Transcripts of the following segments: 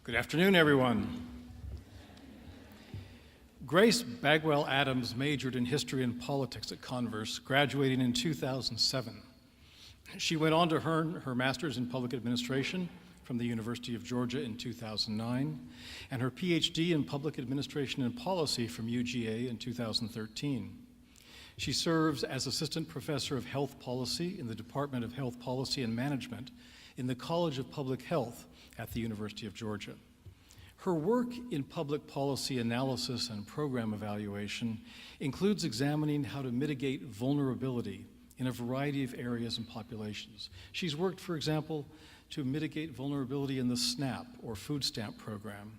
Good afternoon, everyone. Grace Bagwell Adams majored in history and politics at Converse, graduating in 2007. She went on to earn her master's in public administration from the University of Georgia in 2009, and her PhD in public administration and policy from UGA in 2013. She serves as assistant professor of health policy in the Department of Health Policy and Management in the College of Public Health at the University of Georgia. Her work in public policy analysis and program evaluation includes examining how to mitigate vulnerability in a variety of areas and populations. She's worked, for example, to mitigate vulnerability in the SNAP, or food stamp program,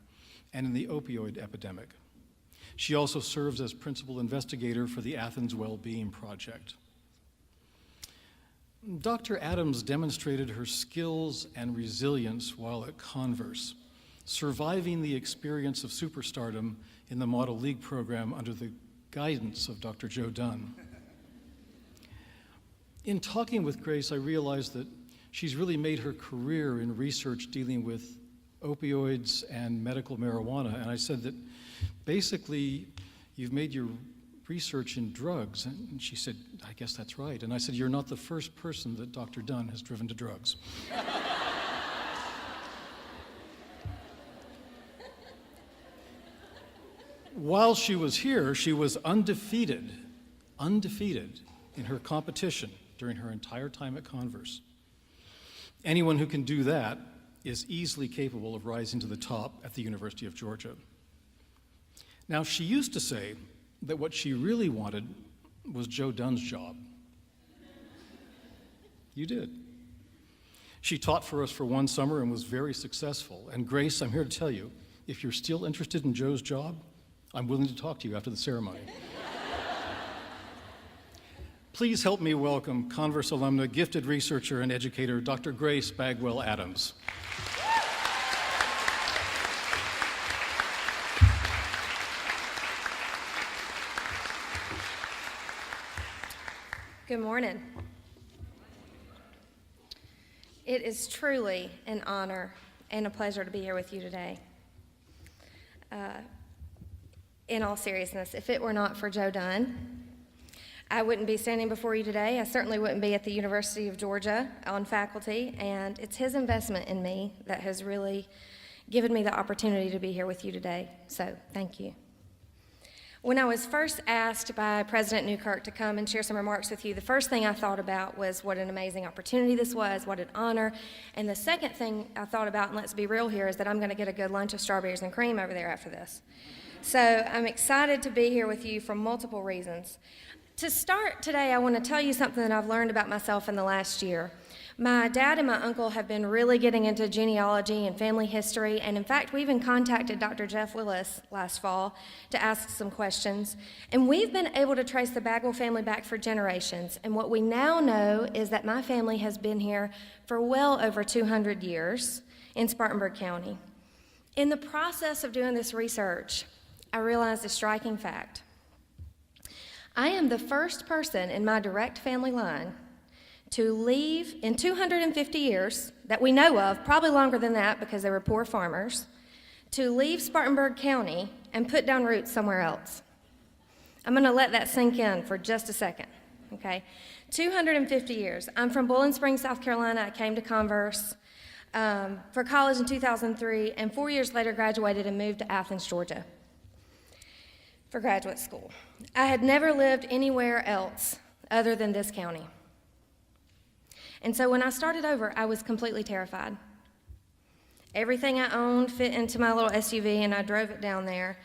and in the opioid epidemic. She also serves as principal investigator for the Athens Wellbeing Project. Dr. Adams demonstrated her skills and resilience while at Converse, surviving the experience of superstardom in the Model League program under the guidance of Dr. Joe Dunn. In talking with Grace, I realized that she's really made her career in research dealing with opioids and medical marijuana, and I said that basically you've made your research in drugs, and she said, I guess that's right. And I said, you're not the first person that Dr. Dunn has driven to drugs. While she was here, she was undefeated in her competition during her entire time at Converse. Anyone who can do that is easily capable of rising to the top at the University of Georgia. Now, she used to say that what she really wanted was Joe Dunn's job. You did. She taught for us for one summer and was very successful. And Grace, I'm here to tell you, if you're still interested in Joe's job, I'm willing to talk to you after the ceremony. Please help me welcome Converse alumna, gifted researcher, and educator, Dr. Grace Bagwell Adams. Good morning. It is truly an honor and a pleasure to be here with you today. In all seriousness, if it were not for Joe Dunn, I wouldn't be standing before you today. I certainly wouldn't be at the University of Georgia on faculty, and it's his investment in me that has really given me the opportunity to be here with you today, so thank you. When I was first asked by President Newkirk to come and share some remarks with you, the first thing I thought about was what an amazing opportunity this was, what an honor. And the second thing I thought about, and let's be real here, is that I'm going to get a good lunch of strawberries and cream over there after this. So I'm excited to be here with you for multiple reasons. To start today, I want to tell you something that I've learned about myself in the last year. My dad and my uncle have been really getting into genealogy and family history, and in fact, we even contacted Dr. Jeff Willis last fall to ask some questions, and we've been able to trace the Bagwell family back for generations, and what we now know is that my family has been here for well over 200 years in Spartanburg County. In the process of doing this research, I realized a striking fact. I am the first person in my direct family line to leave in 250 years that we know of, probably longer than that because they were poor farmers, to leave Spartanburg County and put down roots somewhere else. I'm going to let that sink in for just a second, okay? 250 years. I'm from Bowling Springs, South Carolina. I came to Converse for college in 2003, and 4 years later graduated and moved to Athens, Georgia for graduate school. I had never lived anywhere else other than this county. And so when I started over, I was completely terrified. Everything I owned fit into my little SUV, and I drove it down there.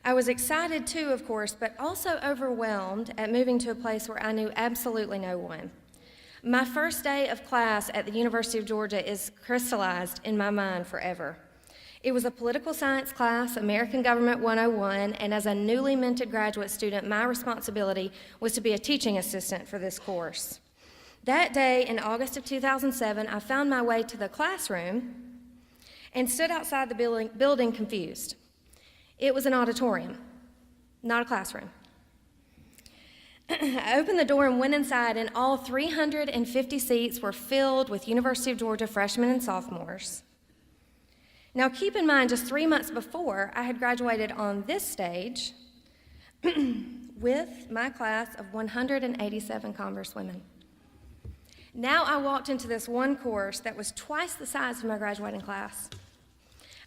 I was excited too, of course, but also overwhelmed at moving to a place where I knew absolutely no one. My first day of class at the University of Georgia is crystallized in my mind forever. It was a political science class, American Government 101, and as a newly minted graduate student, my responsibility was to be a teaching assistant for this course. That day in August of 2007, I found my way to the classroom and stood outside the building confused. It was an auditorium, not a classroom. I opened the door and went inside, and all 350 seats were filled with University of Georgia freshmen and sophomores. Now, keep in mind, just 3 months before, I had graduated on this stage with my class of 187 Converse women. Now I walked into this one course that was twice the size of my graduating class.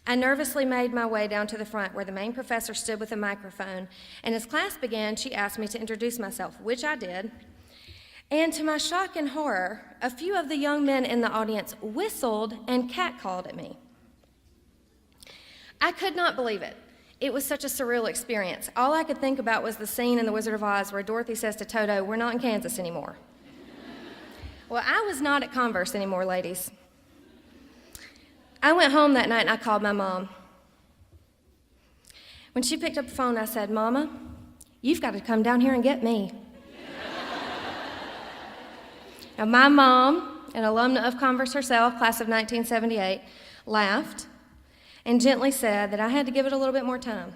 I nervously made my way down to the front where the main professor stood with a microphone, and as class began, she asked me to introduce myself, which I did. And to my shock and horror, a few of the young men in the audience whistled and catcalled at me. I could not believe it. It was such a surreal experience. All I could think about was the scene in The Wizard of Oz where Dorothy says to Toto, "We're not in Kansas anymore." Well, I was not at Converse anymore, ladies. I went home that night and I called my mom. When she picked up the phone, I said, "Mama, you've got to come down here and get me." Now, my mom, an alumna of Converse herself, class of 1978, laughed and gently said that I had to give it a little bit more time.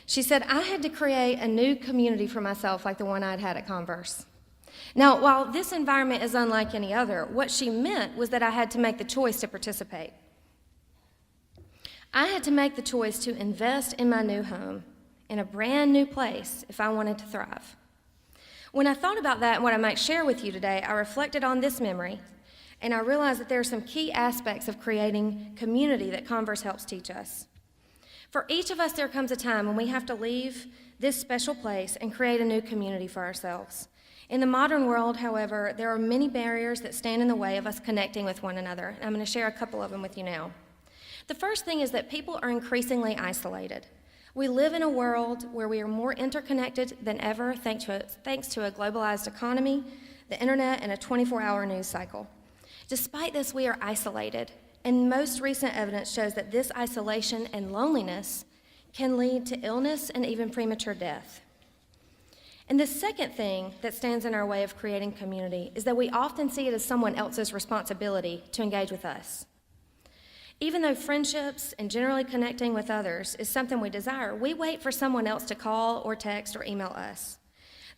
She said I had to create a new community for myself like the one I'd had at Converse. Now, while this environment is unlike any other, what she meant was that I had to make the choice to participate. I had to make the choice to invest in my new home, in a brand new place, if I wanted to thrive. When I thought about that and what I might share with you today, I reflected on this memory, and I realized that there are some key aspects of creating community that Converse helps teach us. For each of us, there comes a time when we have to leave this special place and create a new community for ourselves. In the modern world, however, there are many barriers that stand in the way of us connecting with one another. I'm going to share a couple of them with you now. The first thing is that people are increasingly isolated. We live in a world where we are more interconnected than ever thanks to a globalized economy, the internet, and a 24-hour news cycle. Despite this, we are isolated, and most recent evidence shows that this isolation and loneliness can lead to illness and even premature death. And the second thing that stands in our way of creating community is that we often see it as someone else's responsibility to engage with us. Even though friendships and generally connecting with others is something we desire, we wait for someone else to call or text or email us.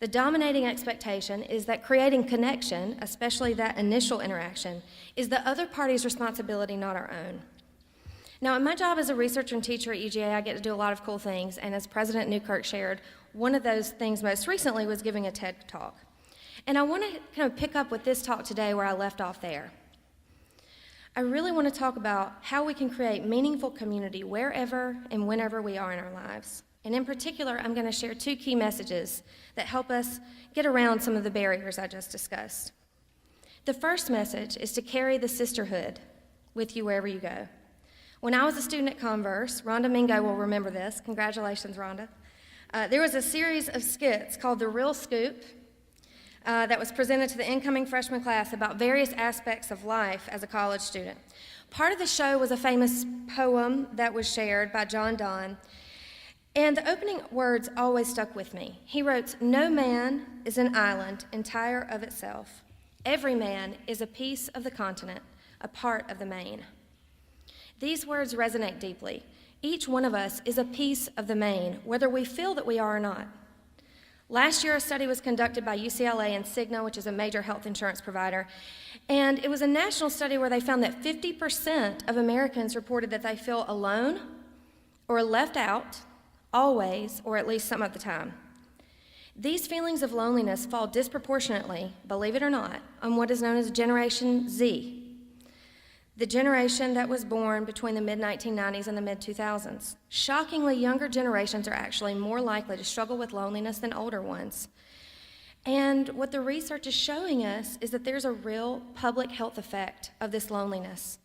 The dominating expectation is that creating connection, especially that initial interaction, is the other party's responsibility, not our own. Now, in my job as a researcher and teacher at UGA, I get to do a lot of cool things, and as President Newkirk shared, one of those things most recently was giving a TED Talk. And I want to kind of pick up with this talk today where I left off there. I really want to talk about how we can create meaningful community wherever and whenever we are in our lives. And in particular, I'm going to share 2 key messages that help us get around some of the barriers I just discussed. The first message is to carry the sisterhood with you wherever you go. When I was a student at Converse, Rhonda Mingo will remember this. Congratulations, Rhonda. There was a series of skits called The Real Scoop that was presented to the incoming freshman class about various aspects of life as a college student. Part of the show was a famous poem that was shared by John Donne, and the opening words always stuck with me. He wrote, "No man is an island entire of itself. Every man is a piece of the continent, a part of the main." These words resonate deeply. Each one of us is a piece of the main, whether we feel that we are or not. Last year, a study was conducted by UCLA and Cigna, which is a major health insurance provider, and it was a national study where they found that 50% of Americans reported that they feel alone or left out, always, or at least some of the time. These feelings of loneliness fall disproportionately, believe it or not, on what is known as Generation Z, the generation that was born between the mid-1990s and the mid-2000s. Shockingly, younger generations are actually more likely to struggle with loneliness than older ones. And what the research is showing us is that there's a real public health effect of this loneliness.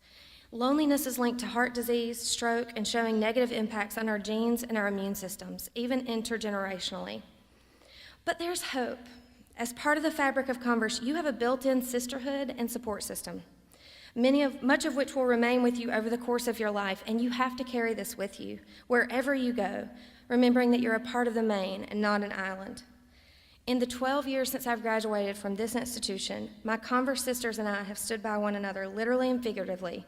Loneliness is linked to heart disease, stroke, and showing negative impacts on our genes and our immune systems, even intergenerationally. But there's hope. As part of the fabric of Converse, you have a built-in sisterhood and support system, much of which will remain with you over the course of your life, and you have to carry this with you wherever you go, remembering that you're a part of the main and not an island. In the 12 years since I've graduated from this institution, my Converse sisters and I have stood by one another, literally and figuratively,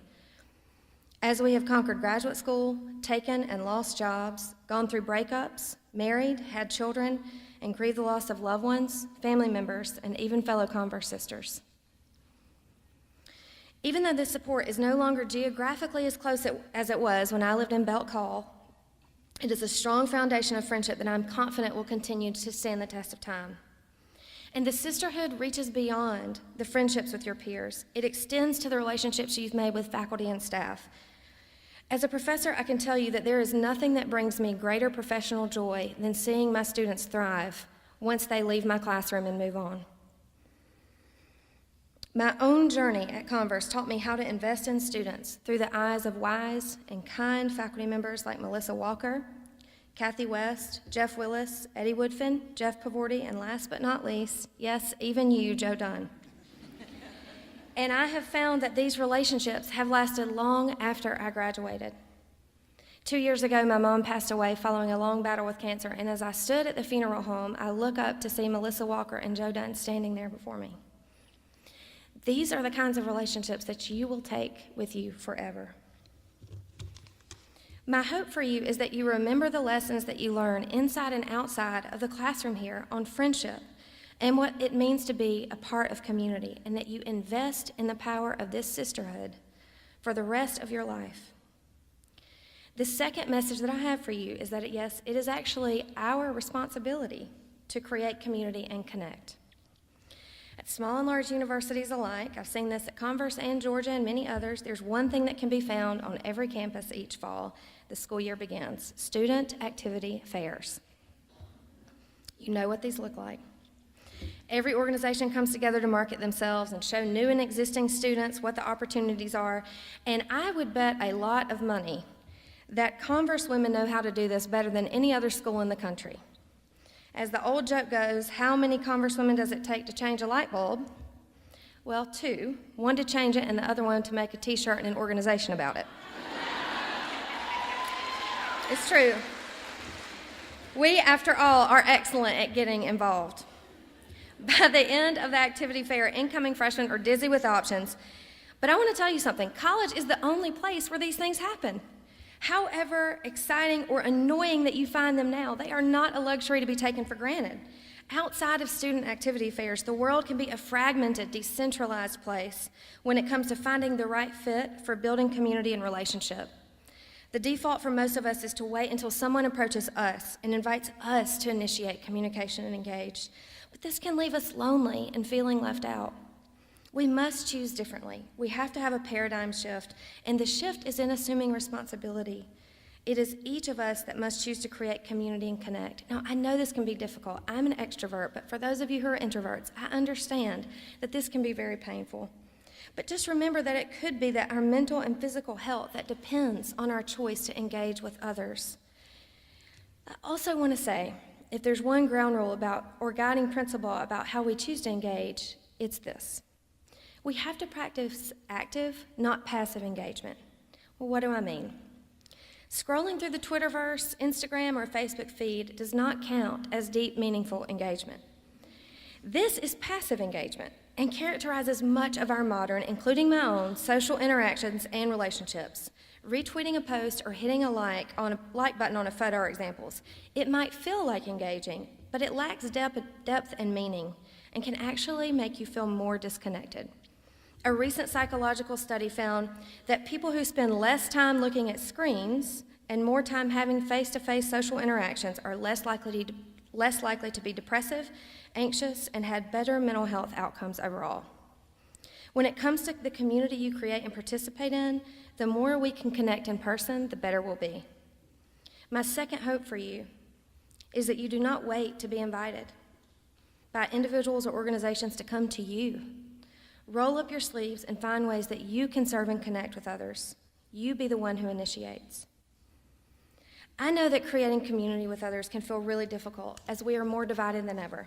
as we have conquered graduate school, taken and lost jobs, gone through breakups, married, had children, and grieved the loss of loved ones, family members, and even fellow Converse sisters. Even though this support is no longer geographically as close as it was when I lived in Belt Call, it is a strong foundation of friendship that I'm confident will continue to stand the test of time. And the sisterhood reaches beyond the friendships with your peers. It extends to the relationships you've made with faculty and staff. As a professor, I can tell you that there is nothing that brings me greater professional joy than seeing my students thrive once they leave my classroom and move on. My own journey at Converse taught me how to invest in students through the eyes of wise and kind faculty members like Melissa Walker, Kathy West, Jeff Willis, Eddie Woodfin, Jeff Pavorty, and last but not least, yes, even you, Joe Dunn. And I have found that these relationships have lasted long after I graduated. 2 years ago, my mom passed away following a long battle with cancer, and as I stood at the funeral home, I look up to see Melissa Walker and Joe Dunn standing there before me. These are the kinds of relationships that you will take with you forever. My hope for you is that you remember the lessons that you learn inside and outside of the classroom here on friendship and what it means to be a part of community, and that you invest in the power of this sisterhood for the rest of your life. The second message that I have for you is that, yes, it is actually our responsibility to create community and connect. At small and large universities alike, I've seen this at Converse and Georgia and many others, there's one thing that can be found on every campus each fall the school year begins: student activity fairs. You know what these look like. Every organization comes together to market themselves and show new and existing students what the opportunities are, and I would bet a lot of money that Converse women know how to do this better than any other school in the country. As the old joke goes, how many Converse women does it take to change a light bulb? Well, 2. One to change it and the other one to make a t-shirt and an organization about it. It's true. We, after all, are excellent at getting involved. By the end of the activity fair, incoming freshmen are dizzy with options. But I want to tell you something. College is the only place where these things happen. However exciting or annoying that you find them now, they are not a luxury to be taken for granted. Outside of student activity fairs, the world can be a fragmented, decentralized place when it comes to finding the right fit for building community and relationship. The default for most of us is to wait until someone approaches us and invites us to initiate communication and engage. But this can leave us lonely and feeling left out. We must choose differently. We have to have a paradigm shift, and the shift is in assuming responsibility. It is each of us that must choose to create community and connect. Now, I know this can be difficult. I'm an extrovert, but for those of you who are introverts, I understand that this can be very painful. But just remember that it could be that our mental and physical health that depends on our choice to engage with others. I also want to say, if there's one ground rule about or guiding principle about how we choose to engage, it's this. We have to practice active, not passive engagement. Well, what do I mean? Scrolling through the Twitterverse, Instagram, or Facebook feed does not count as deep, meaningful engagement. This is passive engagement and characterizes much of our modern, including my own, social interactions and relationships. Retweeting a post or hitting a like button on a photo are examples. It might feel like engaging, but it lacks depth and meaning and can actually make you feel more disconnected. A recent psychological study found that people who spend less time looking at screens and more time having face-to-face social interactions are less likely to be depressive, anxious, and had better mental health outcomes overall. When it comes to the community you create and participate in, the more we can connect in person, the better we'll be. My second hope for you is that you do not wait to be invited by individuals or organizations to come to you. Roll up your sleeves and find ways that you can serve and connect with others. You be the one who initiates. I know that creating community with others can feel really difficult as we are more divided than ever.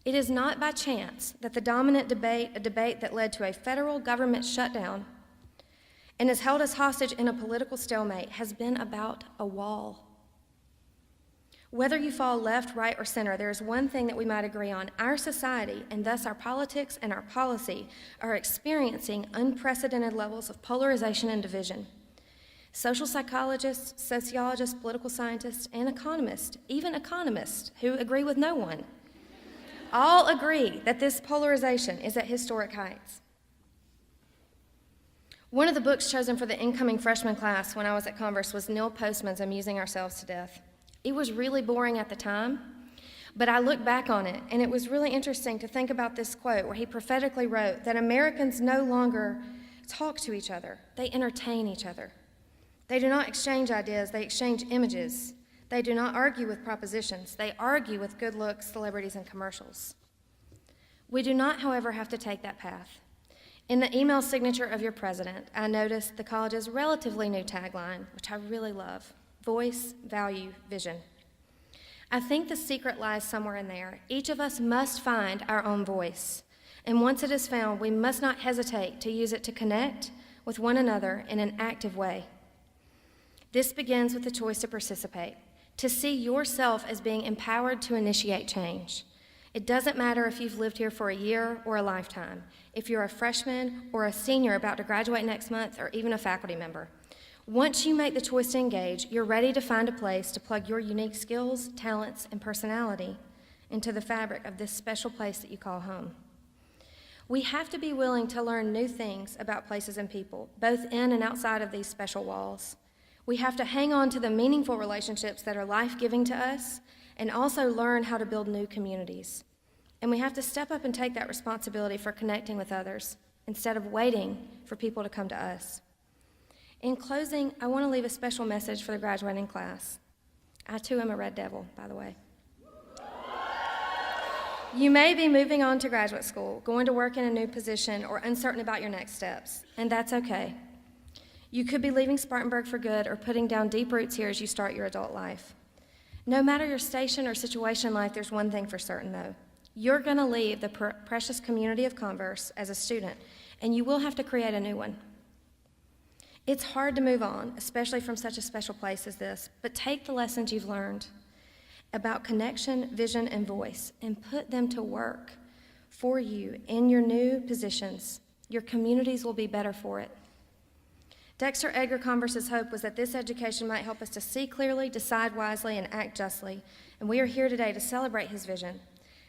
It is not by chance that the dominant debate, a debate that led to a federal government shutdown and has held us hostage in a political stalemate, has been about a wall. Whether you fall left, right, or center, there is one thing that we might agree on. Our society, and thus our politics and our policy, are experiencing unprecedented levels of polarization and division. Social psychologists, sociologists, political scientists, and economists, even economists who agree with no one, all agree that this polarization is at historic heights. One of the books chosen for the incoming freshman class when I was at Converse was Neil Postman's Amusing Ourselves to Death. It was really boring at the time, but I look back on it, and it was really interesting to think about this quote where he prophetically wrote that Americans no longer talk to each other, they entertain each other. They do not exchange ideas, they exchange images. They do not argue with propositions, they argue with good looks, celebrities, and commercials. We do not, however, have to take that path. In the email signature of your president, I noticed the college's relatively new tagline, which I really love: voice, value, vision. I think the secret lies somewhere in there. Each of us must find our own voice, and once it is found, we must not hesitate to use it to connect with one another in an active way. This begins with the choice to participate, to see yourself as being empowered to initiate change. It doesn't matter if you've lived here for a year or a lifetime, if you're a freshman or a senior about to graduate next month, or even a faculty member. Once you make the choice to engage, you're ready to find a place to plug your unique skills, talents, and personality into the fabric of this special place that you call home. We have to be willing to learn new things about places and people, both in and outside of these special walls. We have to hang on to the meaningful relationships that are life-giving to us, and also learn how to build new communities. And we have to step up and take that responsibility for connecting with others instead of waiting for people to come to us. In closing, I want to leave a special message for the graduating class. I too am a Red Devil, by the way. You may be moving on to graduate school, going to work in a new position, or uncertain about your next steps, and that's okay. You could be leaving Spartanburg for good or putting down deep roots here as you start your adult life. No matter your station or situation in life, there's one thing for certain, though. You're going to leave the precious community of Converse as a student, and you will have to create a new one. It's hard to move on, especially from such a special place as this, but take the lessons you've learned about connection, vision, and voice, and put them to work for you in your new positions. Your communities will be better for it. Dexter Edgar Converse's hope was that this education might help us to see clearly, decide wisely, and act justly, and we are here today to celebrate his vision.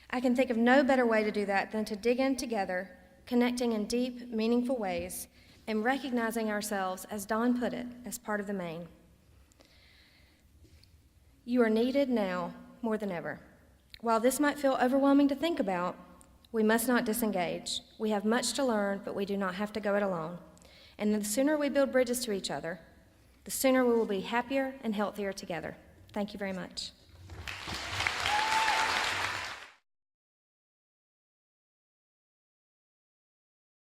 I can think of no better way to do that than to dig in together, connecting in deep, meaningful ways, and recognizing ourselves, as Don put it, as part of the main. You are needed now more than ever. While this might feel overwhelming to think about, we must not disengage. We have much to learn, but we do not have to go it alone. And the sooner we build bridges to each other, the sooner we will be happier and healthier together. Thank you very much.